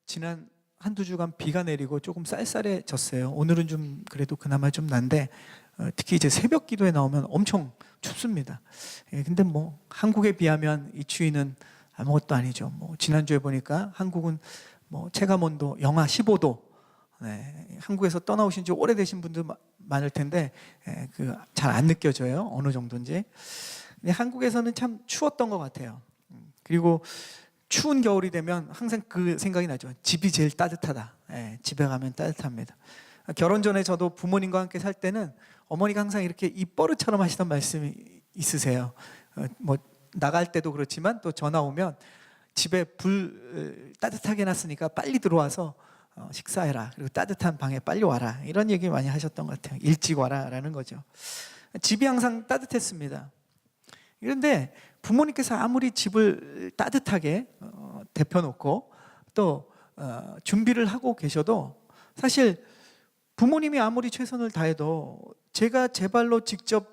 지난 한두 주간 비가 내리고 조금 쌀쌀해졌어요. 오늘은 좀 그래도 그나마 좀 난데 특히 이제 새벽 기도에 나오면 엄청 춥습니다. 근데 뭐 한국에 비하면 이 추위는 아무것도 아니죠. 뭐 지난주에 보니까 한국은 뭐 체감온도 영하 15도. 한국에서 떠나오신 지 오래되신 분들 많을 텐데 그 잘 안 느껴져요. 어느 정도인지. 근데 한국에서는 참 추웠던 것 같아요. 그리고 추운 겨울이 되면 항상 그 생각이 나죠. 집이 제일 따뜻하다. 집에 가면 따뜻합니다. 결혼 전에 저도 부모님과 함께 살 때는 어머니가 항상 이렇게 입버릇처럼 하시던 말씀이 있으세요. 뭐 나갈 때도 그렇지만 또 전화 오면 집에 불 따뜻하게 놨으니까 빨리 들어와서 식사해라. 그리고 따뜻한 방에 빨리 와라. 이런 얘기 많이 하셨던 것 같아요. 일찍 와라라는 거죠. 집이 항상 따뜻했습니다. 그런데 부모님께서 아무리 집을 따뜻하게 데펴놓고 또 준비를 하고 계셔도 사실 부모님이 아무리 최선을 다해도 제가 제 발로 직접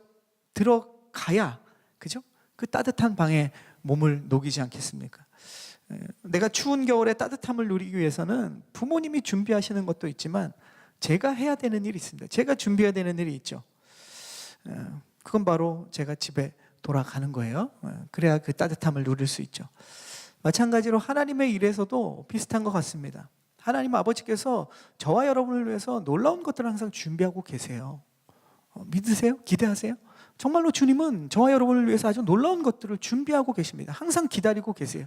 들어가야, 그죠? 그 따뜻한 방에 몸을 녹이지 않겠습니까? 내가 추운 겨울에 따뜻함을 누리기 위해서는 부모님이 준비하시는 것도 있지만 제가 해야 되는 일이 있습니다. 제가 준비해야 되는 일이 있죠. 그건 바로 제가 집에 돌아가는 거예요. 그래야 그 따뜻함을 누릴 수 있죠. 마찬가지로 하나님의 일에서도 비슷한 것 같습니다. 하나님 아버지께서 저와 여러분을 위해서 놀라운 것들을 항상 준비하고 계세요. 믿으세요? 기대하세요? 정말로 주님은 저와 여러분을 위해서 아주 놀라운 것들을 준비하고 계십니다. 항상 기다리고 계세요.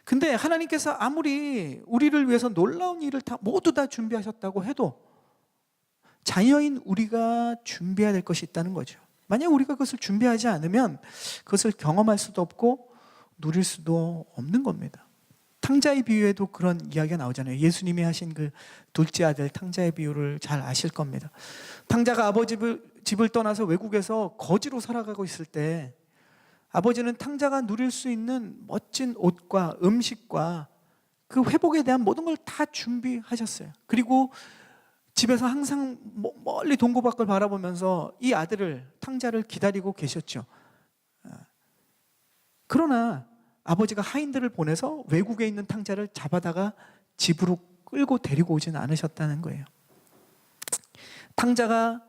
근데 하나님께서 아무리 우리를 위해서 놀라운 일을 모두 다 준비하셨다고 해도 자녀인 우리가 준비해야 될 것이 있다는 거죠. 만약 우리가 그것을 준비하지 않으면 그것을 경험할 수도 없고 누릴 수도 없는 겁니다. 탕자의 비유에도 그런 이야기가 나오잖아요. 예수님이 하신 그 둘째 아들 탕자의 비유를 잘 아실 겁니다. 탕자가 아버지 집을 떠나서 외국에서 거지로 살아가고 있을 때 아버지는 탕자가 누릴 수 있는 멋진 옷과 음식과 그 회복에 대한 모든 걸 다 준비하셨어요. 그리고 집에서 항상 멀리 동고 밖을 바라보면서 이 아들을, 탕자를 기다리고 계셨죠. 그러나 아버지가 하인들을 보내서 외국에 있는 탕자를 잡아다가 집으로 끌고 데리고 오지는 않으셨다는 거예요. 탕자가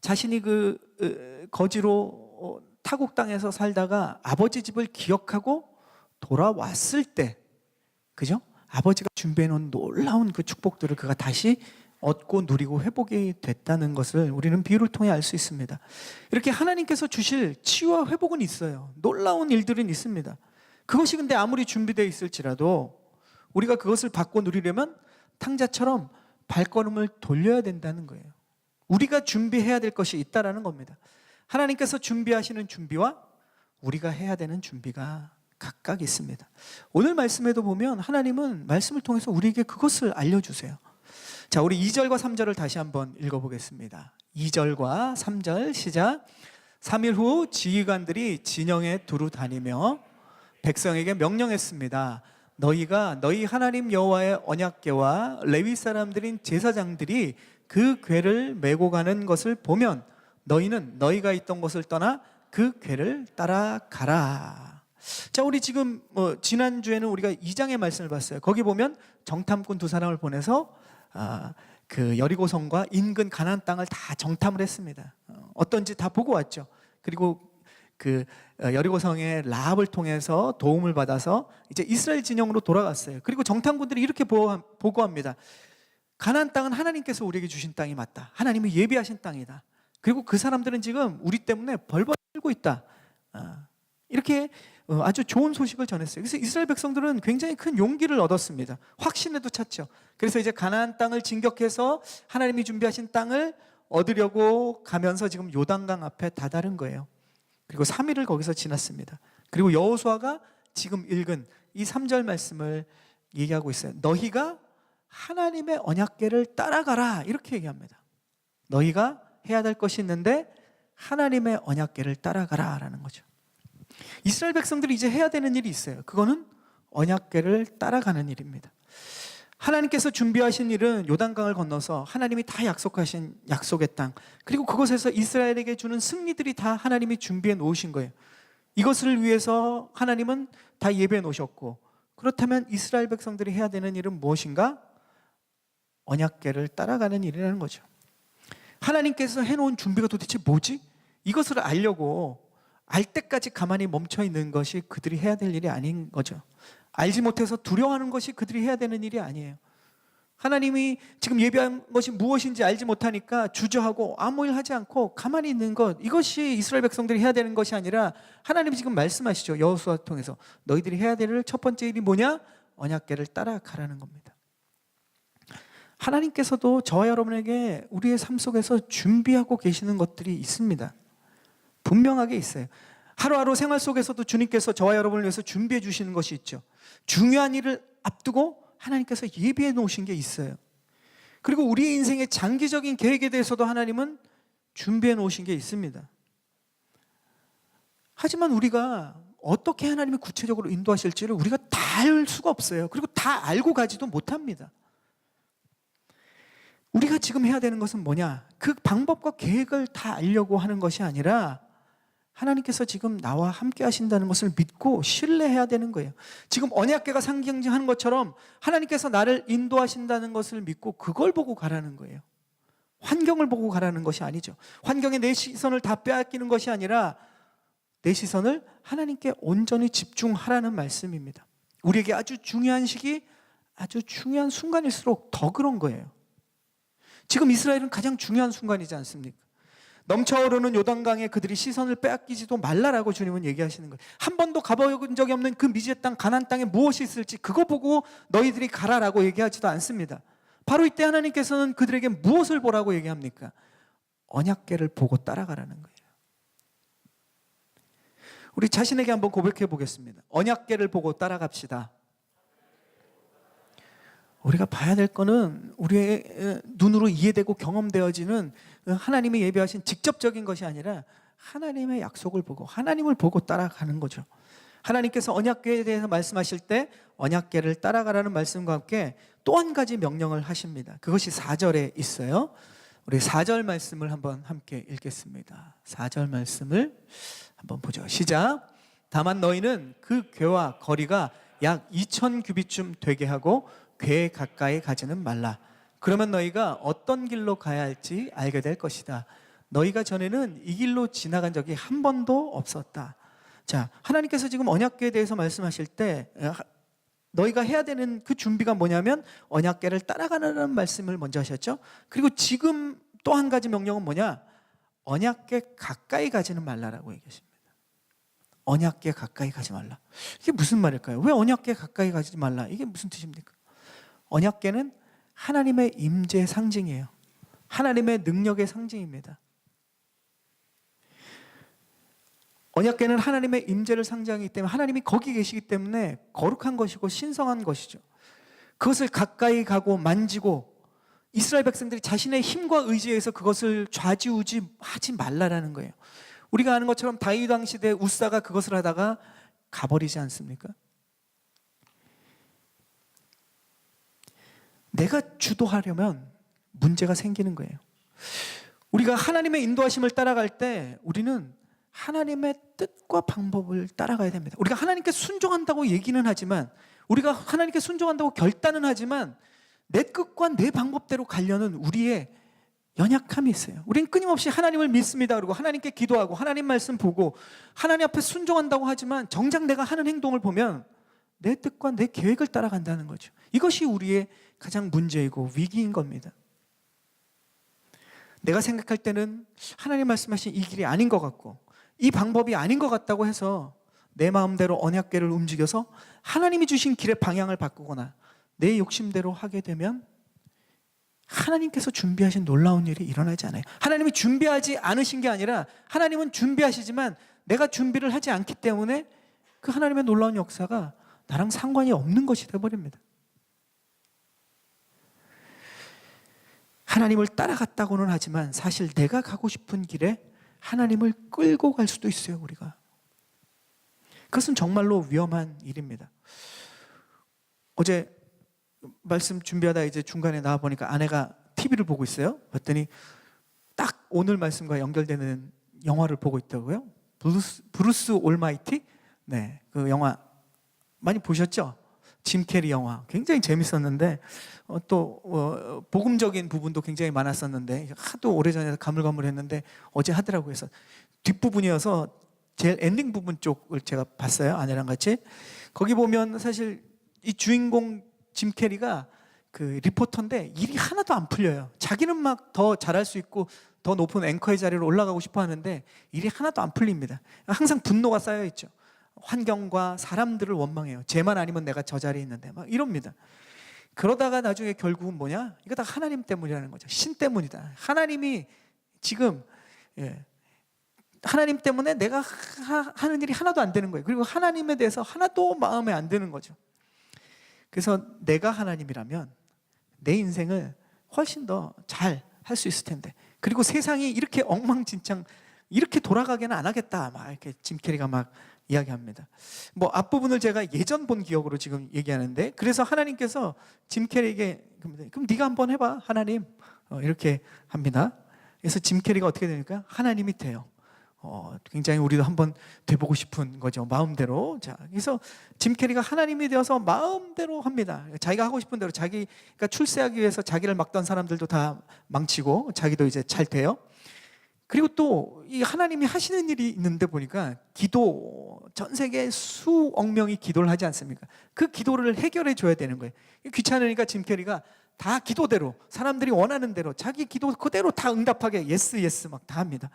자신이 그 거지로 타국 땅에서 살다가 아버지 집을 기억하고 돌아왔을 때, 그죠? 아버지가 준비해 놓은 놀라운 그 축복들을 그가 다시 얻고 누리고 회복이 됐다는 것을 우리는 비유를 통해 알 수 있습니다. 이렇게 하나님께서 주실 치유와 회복은 있어요. 놀라운 일들은 있습니다. 그것이 근데 아무리 준비되어 있을지라도 우리가 그것을 받고 누리려면 탕자처럼 발걸음을 돌려야 된다는 거예요. 우리가 준비해야 될 것이 있다라는 겁니다. 하나님께서 준비하시는 준비와 우리가 해야 되는 준비가 각각 있습니다. 오늘 말씀에도 보면 하나님은 말씀을 통해서 우리에게 그것을 알려주세요. 자, 우리 2절과 3절을 다시 한번 읽어보겠습니다. 2절과 3절 시작. 3일 후 지휘관들이 진영에 두루 다니며 백성에게 명령했습니다. 너희가 너희 하나님 여호와의 언약궤와 레위 사람들인 제사장들이 그 궤를 메고 가는 것을 보면 너희는 너희가 있던 곳을 떠나 그 궤를 따라가라. 자, 우리 지금 지난주에는 우리가 2장의 말씀을 봤어요. 거기 보면 정탐꾼 두 사람을 보내서 그 여리고성과 인근 가나안 땅을 다 정탐을 했습니다. 어떤지 다 보고 왔죠. 그리고 그 여리고성의 라합을 통해서 도움을 받아서 이제 이스라엘 진영으로 돌아갔어요. 그리고 정탐꾼들이 이렇게 보고합니다. 가나안 땅은 하나님께서 우리에게 주신 땅이 맞다. 하나님이 예비하신 땅이다. 그리고 그 사람들은 지금 우리 때문에 벌벌 떨고 있다. 이렇게 아주 좋은 소식을 전했어요. 그래서 이스라엘 백성들은 굉장히 큰 용기를 얻었습니다. 확신에도 찼죠. 그래서 이제 가나안 땅을 진격해서 하나님이 준비하신 땅을 얻으려고 가면서 지금 요단강 앞에 다다른 거예요. 그리고 3일을 거기서 지났습니다. 그리고 여호수아가 지금 읽은 이 3절 말씀을 얘기하고 있어요. 너희가 하나님의 언약궤를 따라가라, 이렇게 얘기합니다. 너희가 해야 될 것이 있는데 하나님의 언약궤를 따라가라 라는 거죠. 이스라엘 백성들이 이제 해야 되는 일이 있어요. 그거는 언약궤를 따라가는 일입니다. 하나님께서 준비하신 일은 요단강을 건너서 하나님이 다 약속하신 약속의 땅, 그리고 그곳에서 이스라엘에게 주는 승리들이 다 하나님이 준비해 놓으신 거예요. 이것을 위해서 하나님은 다 예배해 놓으셨고 그렇다면 이스라엘 백성들이 해야 되는 일은 무엇인가? 언약궤를 따라가는 일이라는 거죠. 하나님께서 해놓은 준비가 도대체 뭐지? 이것을 알려고 알 때까지 가만히 멈춰 있는 것이 그들이 해야 될 일이 아닌 거죠. 알지 못해서 두려워하는 것이 그들이 해야 되는 일이 아니에요. 하나님이 지금 예비한 것이 무엇인지 알지 못하니까 주저하고 아무 일 하지 않고 가만히 있는 것, 이것이 이스라엘 백성들이 해야 되는 것이 아니라 하나님이 지금 말씀하시죠. 여호수아 통해서 너희들이 해야 될 첫 번째 일이 뭐냐? 언약궤를 따라가라는 겁니다. 하나님께서도 저와 여러분에게 우리의 삶 속에서 준비하고 계시는 것들이 있습니다. 분명하게 있어요. 하루하루 생활 속에서도 주님께서 저와 여러분을 위해서 준비해 주시는 것이 있죠. 중요한 일을 앞두고 하나님께서 예비해 놓으신 게 있어요. 그리고 우리의 인생의 장기적인 계획에 대해서도 하나님은 준비해 놓으신 게 있습니다. 하지만 우리가 어떻게 하나님이 구체적으로 인도하실지를 우리가 다 알 수가 없어요. 그리고 다 알고 가지도 못합니다. 우리가 지금 해야 되는 것은 뭐냐? 그 방법과 계획을 다 알려고 하는 것이 아니라 하나님께서 지금 나와 함께 하신다는 것을 믿고 신뢰해야 되는 거예요. 지금 언약궤가 상징하는 것처럼 하나님께서 나를 인도하신다는 것을 믿고 그걸 보고 가라는 거예요. 환경을 보고 가라는 것이 아니죠. 환경에 내 시선을 다 빼앗기는 것이 아니라 내 시선을 하나님께 온전히 집중하라는 말씀입니다. 우리에게 아주 중요한 시기, 아주 중요한 순간일수록 더 그런 거예요. 지금 이스라엘은 가장 중요한 순간이지 않습니까? 넘쳐오르는 요단강에 그들이 시선을 빼앗기지도 말라라고 주님은 얘기하시는 거예요. 한 번도 가본 적이 없는 그 미지의 땅 가나안 땅에 무엇이 있을지 그거 보고 너희들이 가라라고 얘기하지도 않습니다. 바로 이때 하나님께서는 그들에게 무엇을 보라고 얘기합니까? 언약궤를 보고 따라가라는 거예요. 우리 자신에게 한번 고백해 보겠습니다. 언약궤를 보고 따라갑시다. 우리가 봐야 될 거는 우리의 눈으로 이해되고 경험되어지는 하나님이 예비하신 직접적인 것이 아니라 하나님의 약속을 보고 하나님을 보고 따라가는 거죠. 하나님께서 언약궤에 대해서 말씀하실 때 언약궤를 따라가라는 말씀과 함께 또 한 가지 명령을 하십니다. 그것이 4절에 있어요. 우리 4절 말씀을 한번 함께 읽겠습니다. 4절 말씀을 한번 보죠. 시작. 다만 너희는 그 궤와 거리가 약 2000규빗쯤 되게 하고 궤 가까이 가지는 말라. 그러면 너희가 어떤 길로 가야 할지 알게 될 것이다. 너희가 전에는 이 길로 지나간 적이 한 번도 없었다. 자, 하나님께서 지금 언약궤에 대해서 말씀하실 때 너희가 해야 되는 그 준비가 뭐냐면 언약궤를 따라가는 말씀을 먼저 하셨죠. 그리고 지금 또 한 가지 명령은 뭐냐? 언약궤 가까이 가지는 말라라고 얘기하십니다. 언약궤 가까이 가지 말라. 이게 무슨 말일까요? 왜 언약궤 가까이 가지 말라? 이게 무슨 뜻입니까? 언약궤는 하나님의 임재의 상징이에요. 하나님의 능력의 상징입니다. 언약궤는 하나님의 임재를 상징하기 때문에 하나님이 거기 계시기 때문에 거룩한 것이고 신성한 것이죠. 그것을 가까이 가고 만지고 이스라엘 백성들이 자신의 힘과 의지에 의해서 그것을 좌지우지하지 말라라는 거예요. 우리가 아는 것처럼 다윗 왕 시대 우사가 그것을 하다가 가버리지 않습니까? 내가 주도하려면 문제가 생기는 거예요. 우리가 하나님의 인도하심을 따라갈 때 우리는 하나님의 뜻과 방법을 따라가야 됩니다. 우리가 하나님께 순종한다고 얘기는 하지만, 우리가 하나님께 순종한다고 결단은 하지만 내 뜻과 내 방법대로 가려는 우리의 연약함이 있어요. 우리는 끊임없이 하나님을 믿습니다 그러고 하나님께 기도하고 하나님 말씀 보고 하나님 앞에 순종한다고 하지만 정작 내가 하는 행동을 보면 내 뜻과 내 계획을 따라간다는 거죠. 이것이 우리의 가장 문제이고 위기인 겁니다. 내가 생각할 때는 하나님 말씀하신 이 길이 아닌 것 같고 이 방법이 아닌 것 같다고 해서 내 마음대로 언약궤를 움직여서 하나님이 주신 길의 방향을 바꾸거나 내 욕심대로 하게 되면 하나님께서 준비하신 놀라운 일이 일어나지 않아요. 하나님이 준비하지 않으신 게 아니라 하나님은 준비하시지만 내가 준비를 하지 않기 때문에 그 하나님의 놀라운 역사가 나랑 상관이 없는 것이 되어버립니다. 하나님을 따라갔다고는 하지만 사실 내가 가고 싶은 길에 하나님을 끌고 갈 수도 있어요, 우리가. 그것은 정말로 위험한 일입니다. 어제 말씀 준비하다 이제 중간에 나와 보니까 아내가 TV를 보고 있어요. 봤더니 딱 오늘 말씀과 연결되는 영화를 보고 있더라고요. 브루스 올마이티? 네, 그 영화 많이 보셨죠? 짐 캐리 영화 굉장히 재밌었는데 복음적인 부분도 굉장히 많았었는데 하도 오래전에 가물가물했는데 어제 하더라고요. 그래서 뒷부분이어서 제일 엔딩 부분 쪽을 제가 봤어요. 아내랑 같이. 거기 보면 사실 이 주인공 짐 캐리가 그 리포터인데 일이 하나도 안 풀려요. 자기는 막 더 잘할 수 있고 더 높은 앵커의 자리로 올라가고 싶어 하는데 일이 하나도 안 풀립니다. 항상 분노가 쌓여 있죠. 환경과 사람들을 원망해요. 쟤만 아니면 내가 저 자리에 있는데 막 이럽니다. 그러다가 나중에 결국은 뭐냐? 이거 다 하나님 때문이라는 거죠. 신 때문이다. 하나님이 지금 하나님 때문에 내가 하는 일이 하나도 안 되는 거예요. 그리고 하나님에 대해서 하나도 마음에 안 드는 거죠. 그래서 내가 하나님이라면 내 인생을 훨씬 더 잘 할 수 있을 텐데, 그리고 세상이 이렇게 엉망진창 이렇게 돌아가게는 안 하겠다, 막 이렇게 짐 캐리가 막 이야기합니다. 뭐 앞부분을 제가 예전 본 기억으로 지금 얘기하는데, 그래서 하나님께서 짐 캐리에게 그럼 네가 한번 해봐 하나님, 이렇게 합니다. 그래서 짐 캐리가 어떻게 되니까 하나님이 돼요. 굉장히 우리도 한번 돼보고 싶은 거죠, 마음대로. 자, 그래서 짐 캐리가 하나님이 되어서 마음대로 합니다. 자기가 하고 싶은 대로, 자기가 출세하기 위해서 자기를 막던 사람들도 다 망치고 자기도 이제 잘 돼요. 그리고 또 이 하나님이 하시는 일이 있는데 보니까 기도, 전 세계 수억 명이 기도를 하지 않습니까? 그 기도를 해결해 줘야 되는 거예요. 귀찮으니까 짐 캐리가 다 기도대로, 사람들이 원하는 대로 자기 기도 그대로 다 응답하게 예스 막 다 합니다.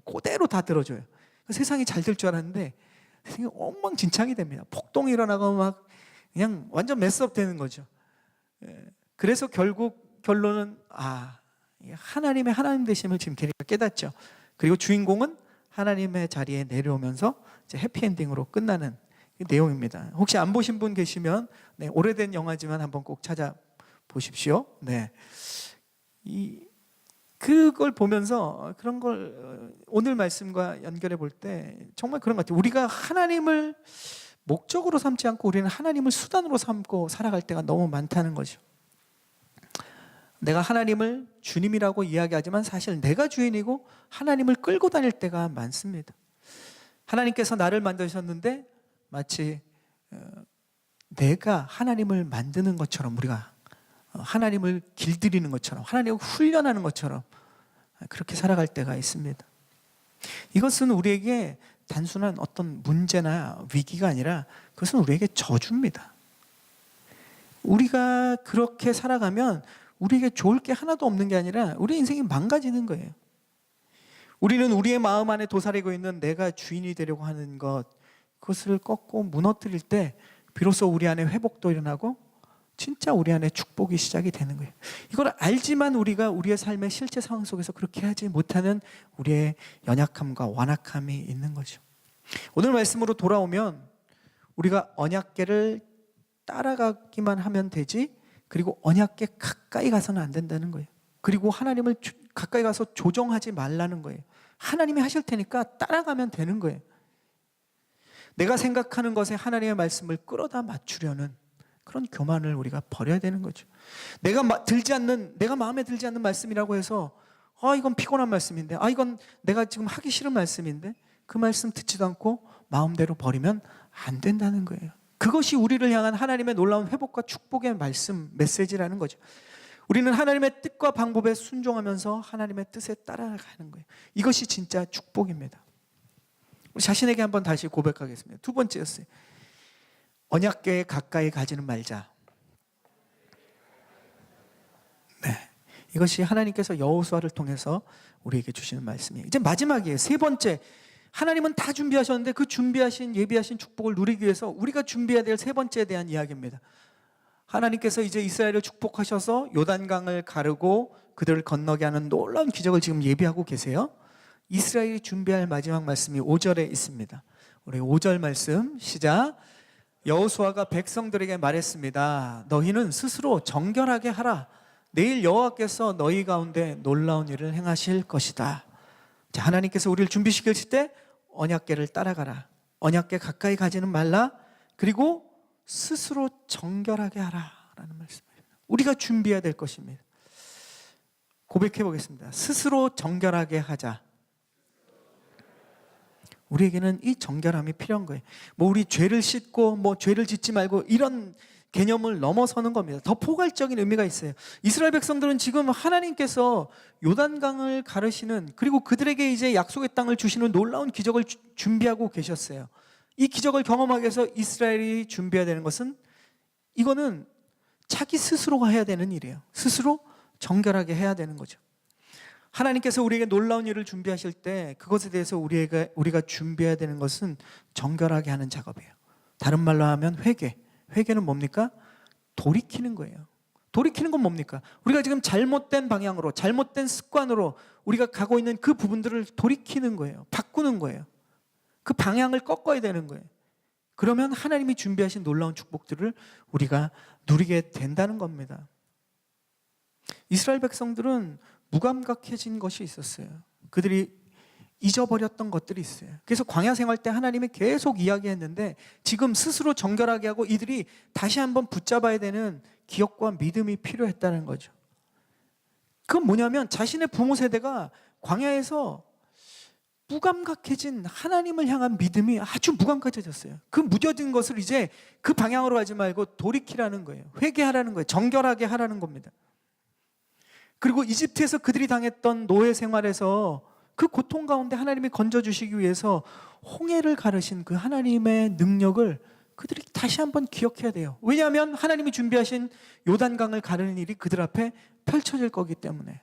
그대로 다 들어줘요. 세상이 잘 될 줄 알았는데 세상이 엉망진창이 됩니다. 폭동이 일어나고 막 그냥 완전 메스업 되는 거죠. 그래서 결국 결론은 하나님의 하나님 되심을 짐 캐리가 깨닫죠. 그리고 주인공은 하나님의 자리에 내려오면서 이제 해피엔딩으로 끝나는 내용입니다. 혹시 안 보신 분 계시면 오래된 영화지만 한번 꼭 찾아보십시오. 그걸 보면서 그런 걸 오늘 말씀과 연결해 볼 때 정말 그런 것 같아요. 우리가 하나님을 목적으로 삼지 않고 우리는 하나님을 수단으로 삼고 살아갈 때가 너무 많다는 거죠. 내가 하나님을 주님이라고 이야기하지만 사실 내가 주인이고 하나님을 끌고 다닐 때가 많습니다. 하나님께서 나를 만드셨는데 마치 내가 하나님을 만드는 것처럼, 우리가 하나님을 길들이는 것처럼, 하나님을 훈련하는 것처럼 그렇게 살아갈 때가 있습니다. 이것은 우리에게 단순한 어떤 문제나 위기가 아니라 그것은 우리에게 저주입니다. 우리가 그렇게 살아가면 우리에게 좋을 게 하나도 없는 게 아니라 우리 인생이 망가지는 거예요. 우리는 우리의 마음 안에 도사리고 있는 내가 주인이 되려고 하는 것, 그것을 꺾고 무너뜨릴 때 비로소 우리 안에 회복도 일어나고 진짜 우리 안에 축복이 시작이 되는 거예요. 이걸 알지만 우리가 우리의 삶의 실제 상황 속에서 그렇게 하지 못하는 우리의 연약함과 완악함이 있는 거죠. 오늘 말씀으로 돌아오면 우리가 언약궤를 따라가기만 하면 되지, 그리고 언약궤 가까이 가서는 안 된다는 거예요. 그리고 하나님을 가까이 가서 조정하지 말라는 거예요. 하나님이 하실 테니까 따라가면 되는 거예요. 내가 생각하는 것에 하나님의 말씀을 끌어다 맞추려는 그런 교만을 우리가 버려야 되는 거죠. 내가 마음에 들지 않는 말씀이라고 해서 이건 피곤한 말씀인데, 이건 내가 지금 하기 싫은 말씀인데, 그 말씀 듣지도 않고 마음대로 버리면 안 된다는 거예요. 그것이 우리를 향한 하나님의 놀라운 회복과 축복의 말씀, 메시지라는 거죠. 우리는 하나님의 뜻과 방법에 순종하면서 하나님의 뜻에 따라가는 거예요. 이것이 진짜 축복입니다. 우리 자신에게 한번 다시 고백하겠습니다. 두 번째였어요. 언약궤에 가까이 가지는 말자. 이것이 하나님께서 여호수아를 통해서 우리에게 주시는 말씀이에요. 이제 마지막이에요. 세 번째. 하나님은 다 준비하셨는데 그 준비하신, 예비하신 축복을 누리기 위해서 우리가 준비해야 될 세 번째에 대한 이야기입니다. 하나님께서 이제 이스라엘을 축복하셔서 요단강을 가르고 그들을 건너게 하는 놀라운 기적을 지금 예비하고 계세요. 이스라엘이 준비할 마지막 말씀이 5절에 있습니다. 우리 5절 말씀 시작. 여호수아가 백성들에게 말했습니다. 너희는 스스로 정결하게 하라. 내일 여호와께서 너희 가운데 놀라운 일을 행하실 것이다. 자, 하나님께서 우리를 준비시키실 때 언약궤를 따라가라. 언약궤 가까이 가지는 말라. 그리고 스스로 정결하게 하라라는 말씀입니다. 우리가 준비해야 될 것입니다. 고백해 보겠습니다. 스스로 정결하게 하자. 우리에게는 이 정결함이 필요한 거예요. 뭐 우리 죄를 씻고 뭐 죄를 짓지 말고 이런 개념을 넘어서는 겁니다. 더 포괄적인 의미가 있어요. 이스라엘 백성들은 지금 하나님께서 요단강을 가르시는, 그리고 그들에게 이제 약속의 땅을 주시는 놀라운 기적을 준비하고 계셨어요. 이 기적을 경험하기 위해서 이스라엘이 준비해야 되는 것은, 이거는 자기 스스로가 해야 되는 일이에요. 스스로 정결하게 해야 되는 거죠. 하나님께서 우리에게 놀라운 일을 준비하실 때 그것에 대해서 우리가 준비해야 되는 것은 정결하게 하는 작업이에요. 다른 말로 하면 회개. 회개는 뭡니까? 돌이키는 거예요. 돌이키는 건 뭡니까? 우리가 지금 잘못된 방향으로, 잘못된 습관으로 우리가 가고 있는 그 부분들을 돌이키는 거예요. 바꾸는 거예요. 그 방향을 꺾어야 되는 거예요. 그러면 하나님이 준비하신 놀라운 축복들을 우리가 누리게 된다는 겁니다. 이스라엘 백성들은 무감각해진 것이 있었어요. 그들이 잊어버렸던 것들이 있어요. 그래서 광야 생활 때 하나님이 계속 이야기했는데, 지금 스스로 정결하게 하고 이들이 다시 한번 붙잡아야 되는 기억과 믿음이 필요했다는 거죠. 그건 뭐냐면 자신의 부모 세대가 광야에서 무감각해진 하나님을 향한 믿음이 아주 무감각해졌어요. 그 무뎌진 것을 이제 그 방향으로 가지 말고 돌이키라는 거예요. 회개하라는 거예요. 정결하게 하라는 겁니다. 그리고 이집트에서 그들이 당했던 노예 생활에서 그 고통 가운데 하나님이 건져주시기 위해서 홍해를 가르신 그 하나님의 능력을 그들이 다시 한번 기억해야 돼요. 왜냐하면 하나님이 준비하신 요단강을 가르는 일이 그들 앞에 펼쳐질 거기 때문에.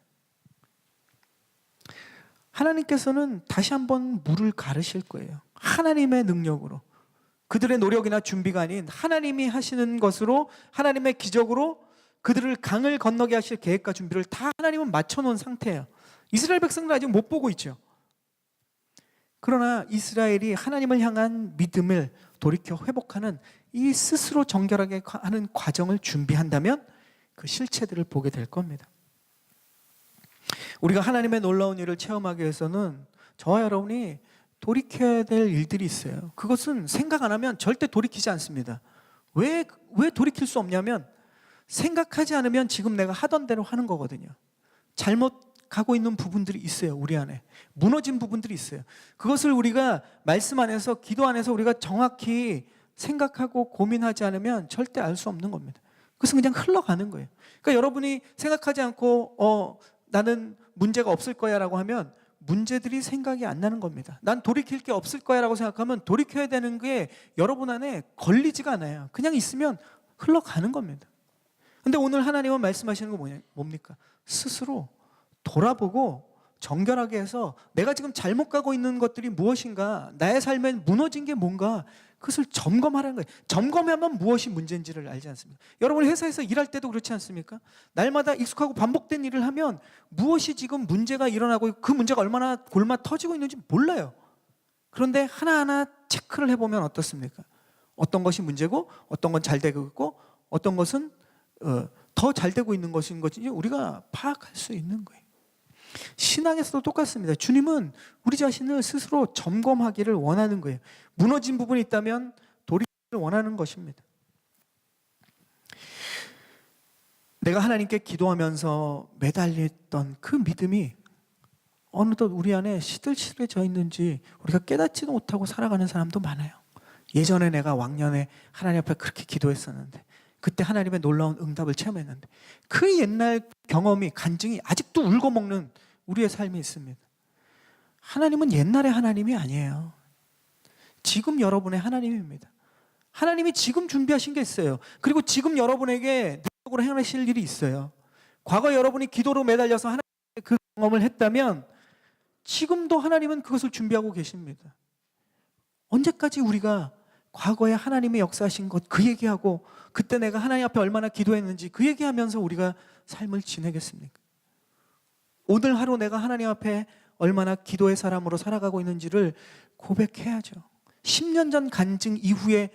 하나님께서는 다시 한번 물을 가르실 거예요. 하나님의 능력으로. 그들의 노력이나 준비가 아닌 하나님이 하시는 것으로, 하나님의 기적으로 그들을 강을 건너게 하실 계획과 준비를 다 하나님은 맞춰놓은 상태예요. 이스라엘 백성은 아직 못 보고 있죠. 그러나 이스라엘이 하나님을 향한 믿음을 돌이켜 회복하는 이 스스로 정결하게 하는 과정을 준비한다면 그 실체들을 보게 될 겁니다. 우리가 하나님의 놀라운 일을 체험하기 위해서는 저와 여러분이 돌이켜야 될 일들이 있어요. 그것은 생각 안 하면 절대 돌이키지 않습니다. 왜 돌이킬 수 없냐면, 생각하지 않으면 지금 내가 하던 대로 하는 거거든요. 잘못 가고 있는 부분들이 있어요. 우리 안에 무너진 부분들이 있어요. 그것을 우리가 말씀 안에서, 기도 안에서 우리가 정확히 생각하고 고민하지 않으면 절대 알 수 없는 겁니다. 그것은 그냥 흘러가는 거예요. 그러니까 여러분이 생각하지 않고 나는 문제가 없을 거야 라고 하면 문제들이 생각이 안 나는 겁니다. 난 돌이킬 게 없을 거야 라고 생각하면 돌이켜야 되는 게 여러분 안에 걸리지가 않아요. 그냥 있으면 흘러가는 겁니다. 근데 오늘 하나님은 말씀하시는 거 뭡니까? 스스로 돌아보고 정결하게 해서 내가 지금 잘못 가고 있는 것들이 무엇인가, 나의 삶에 무너진 게 뭔가, 그것을 점검하라는 거예요. 점검하면 무엇이 문제인지를 알지 않습니까? 여러분 회사에서 일할 때도 그렇지 않습니까? 날마다 익숙하고 반복된 일을 하면 무엇이 지금 문제가 일어나고 그 문제가 얼마나 골마 터지고 있는지 몰라요. 그런데 하나하나 체크를 해보면 어떻습니까? 어떤 것이 문제고 어떤 건 잘 되고 있고 어떤 것은 더 잘 되고 있는 것인 것인지 우리가 파악할 수 있는 거예요. 신앙에서도 똑같습니다. 주님은 우리 자신을 스스로 점검하기를 원하는 거예요. 무너진 부분이 있다면 돌이키기를 원하는 것입니다. 내가 하나님께 기도하면서 매달렸던 그 믿음이 어느덧 우리 안에 시들시들해져 있는지 우리가 깨닫지도 못하고 살아가는 사람도 많아요. 예전에 내가 왕년에 하나님 앞에 그렇게 기도했었는데, 그때 하나님의 놀라운 응답을 체험했는데, 그 옛날 경험이, 간증이 아직도 울고 먹는 우리의 삶이 있습니다. 하나님은 옛날의 하나님이 아니에요. 지금 여러분의 하나님입니다. 하나님이 지금 준비하신 게 있어요. 그리고 지금 여러분에게 능력으로 행하실 일이 있어요. 과거 여러분이 기도로 매달려서 하나님의 그 경험을 했다면 지금도 하나님은 그것을 준비하고 계십니다. 언제까지 우리가 과거에 하나님의 역사하신 것 그 얘기하고 그때 내가 하나님 앞에 얼마나 기도했는지 그 얘기하면서 우리가 삶을 지내겠습니까? 오늘 하루 내가 하나님 앞에 얼마나 기도의 사람으로 살아가고 있는지를 고백해야죠. 10년 전 간증 이후에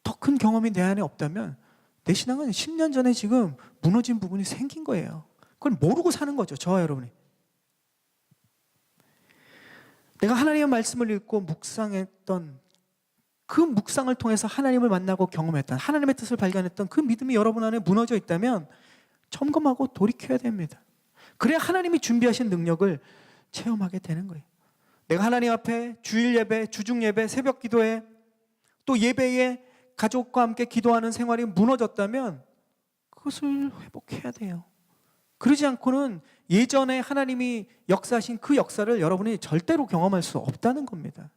더 큰 경험이 내 안에 없다면 내 신앙은 10년 전에 지금 무너진 부분이 생긴 거예요. 그걸 모르고 사는 거죠. 저와 여러분이. 내가 하나님의 말씀을 읽고 묵상했던 그 묵상을 통해서 하나님을 만나고 경험했던, 하나님의 뜻을 발견했던 그 믿음이 여러분 안에 무너져 있다면 점검하고 돌이켜야 됩니다. 그래야 하나님이 준비하신 능력을 체험하게 되는 거예요. 내가 하나님 앞에 주일 예배, 주중 예배, 새벽 기도에 또 예배에 가족과 함께 기도하는 생활이 무너졌다면 그것을 회복해야 돼요. 그러지 않고는 예전에 하나님이 역사하신 그 역사를 여러분이 절대로 경험할 수 없다는 겁니다.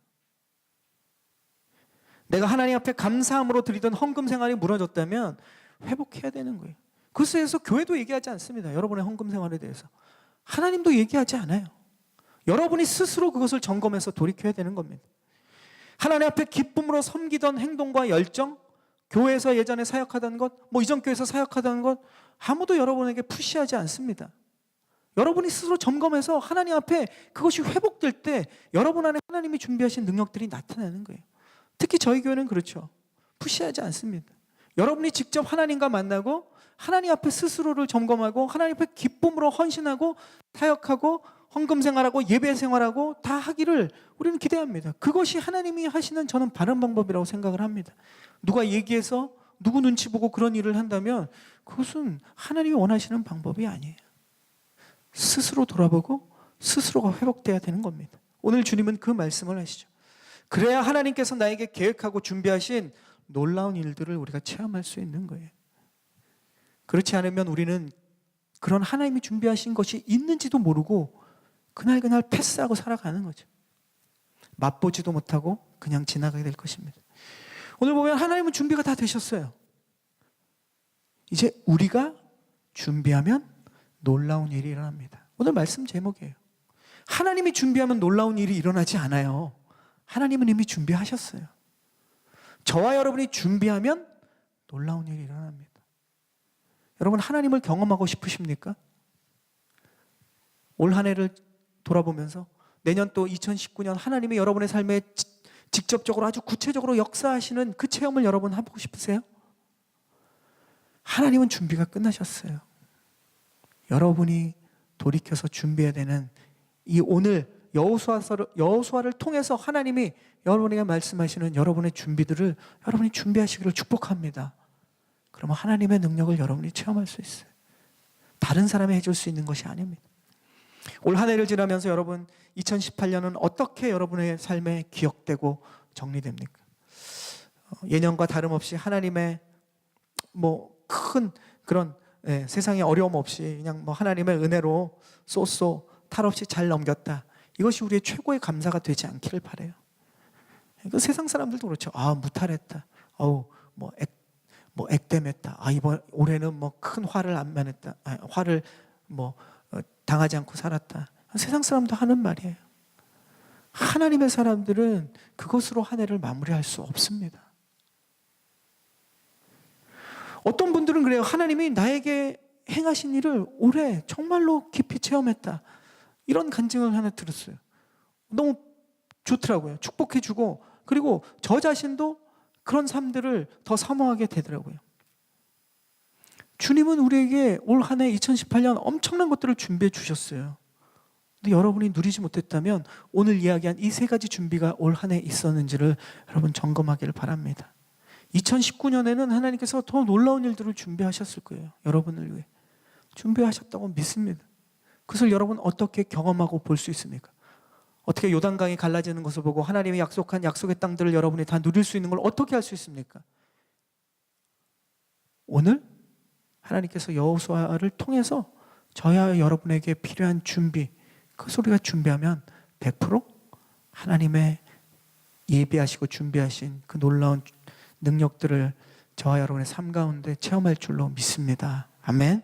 내가 하나님 앞에 감사함으로 드리던 헌금 생활이 무너졌다면 회복해야 되는 거예요. 그것에 대해서 교회도 얘기하지 않습니다. 여러분의 헌금 생활에 대해서. 하나님도 얘기하지 않아요. 여러분이 스스로 그것을 점검해서 돌이켜야 되는 겁니다. 하나님 앞에 기쁨으로 섬기던 행동과 열정, 교회에서 예전에 사역하던 것, 이전 교회에서 사역하던 것 아무도 여러분에게 푸시하지 않습니다. 여러분이 스스로 점검해서 하나님 앞에 그것이 회복될 때 여러분 안에 하나님이 준비하신 능력들이 나타나는 거예요. 특히 저희 교회는 그렇죠. 푸시하지 않습니다. 여러분이 직접 하나님과 만나고 하나님 앞에 스스로를 점검하고 하나님 앞에 기쁨으로 헌신하고 타역하고 헌금 생활하고 예배 생활하고 다 하기를 우리는 기대합니다. 그것이 하나님이 하시는 저는 바른 방법이라고 생각을 합니다. 누가 얘기해서 누구 눈치 보고 그런 일을 한다면 그것은 하나님이 원하시는 방법이 아니에요. 스스로 돌아보고 스스로가 회복돼야 되는 겁니다. 오늘 주님은 그 말씀을 하시죠. 그래야 하나님께서 나에게 계획하고 준비하신 놀라운 일들을 우리가 체험할 수 있는 거예요. 그렇지 않으면 우리는 그런 하나님이 준비하신 것이 있는지도 모르고 그날 패스하고 살아가는 거죠. 맛보지도 못하고 그냥 지나가게 될 것입니다. 오늘 보면 하나님은 준비가 다 되셨어요. 이제 우리가 준비하면 놀라운 일이 일어납니다. 오늘 말씀 제목이에요. 하나님이 준비하면 놀라운 일이 일어나지 않아요. 하나님은 이미 준비하셨어요. 저와 여러분이 준비하면 놀라운 일이 일어납니다. 여러분 하나님을 경험하고 싶으십니까? 올 한 해를 돌아보면서 내년 또 2019년 하나님이 여러분의 삶에 직접적으로 아주 구체적으로 역사하시는 그 체험을 여러분 해보고 싶으세요? 하나님은 준비가 끝나셨어요. 여러분이 돌이켜서 준비해야 되는 이 오늘 여호수아를 통해서 하나님이 여러분에게 말씀하시는 여러분의 준비들을 여러분이 준비하시기를 축복합니다. 그러면 하나님의 능력을 여러분이 체험할 수 있어요. 다른 사람이 해줄 수 있는 것이 아닙니다. 올 한 해를 지나면서 여러분 2018년은 어떻게 여러분의 삶에 기억되고 정리됩니까? 예년과 다름없이 하나님의 큰 그런 세상에 어려움 없이 그냥 하나님의 은혜로 쏘쏘 탈 없이 잘 넘겼다. 이것이 우리의 최고의 감사가 되지 않기를 바라요. 그 세상 사람들도 그렇죠. 무탈했다. 액땜했다. 이번 올해는 큰 화를 안 면했다. 화를 당하지 않고 살았다. 세상 사람도 하는 말이에요. 하나님의 사람들은 그것으로 한 해를 마무리할 수 없습니다. 어떤 분들은 그래요. 하나님이 나에게 행하신 일을 올해 정말로 깊이 체험했다. 이런 간증을 하나 들었어요. 너무 좋더라고요. 축복해주고 그리고 저 자신도 그런 삶들을 더 사모하게 되더라고요. 주님은 우리에게 올 한 해 2018년 엄청난 것들을 준비해 주셨어요. 근데 여러분이 누리지 못했다면 오늘 이야기한 이 세 가지 준비가 올 한 해 있었는지를 여러분 점검하기를 바랍니다. 2019년에는 하나님께서 더 놀라운 일들을 준비하셨을 거예요. 여러분을 위해. 준비하셨다고 믿습니다. 그것을 여러분 어떻게 경험하고 볼 수 있습니까? 어떻게 요단강이 갈라지는 것을 보고 하나님이 약속한 약속의 땅들을 여러분이 다 누릴 수 있는 걸 어떻게 할 수 있습니까? 오늘 하나님께서 여호수아를 통해서 저야 여러분에게 필요한 준비, 그것을 우리가 준비하면 100% 하나님의 예비하시고 준비하신 그 놀라운 능력들을 저와 여러분의 삶 가운데 체험할 줄로 믿습니다. 아멘.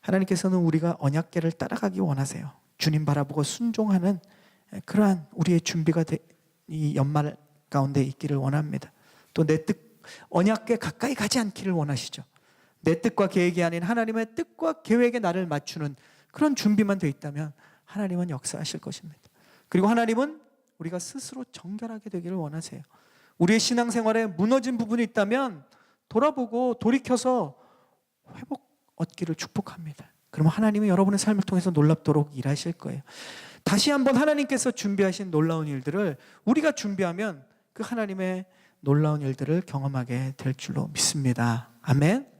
하나님께서는 우리가 언약궤를 따라가기 원하세요. 주님 바라보고 순종하는 그러한 우리의 준비가 이 연말 가운데 있기를 원합니다. 또 내 뜻, 언약궤 가까이 가지 않기를 원하시죠. 내 뜻과 계획이 아닌 하나님의 뜻과 계획에 나를 맞추는 그런 준비만 돼 있다면 하나님은 역사하실 것입니다. 그리고 하나님은 우리가 스스로 정결하게 되기를 원하세요. 우리의 신앙생활에 무너진 부분이 있다면 돌아보고 돌이켜서 회복 얻기를 축복합니다. 그러면 하나님이 여러분의 삶을 통해서 놀랍도록 일하실 거예요. 다시 한번 하나님께서 준비하신 놀라운 일들을 우리가 준비하면 그 하나님의 놀라운 일들을 경험하게 될 줄로 믿습니다. 아멘.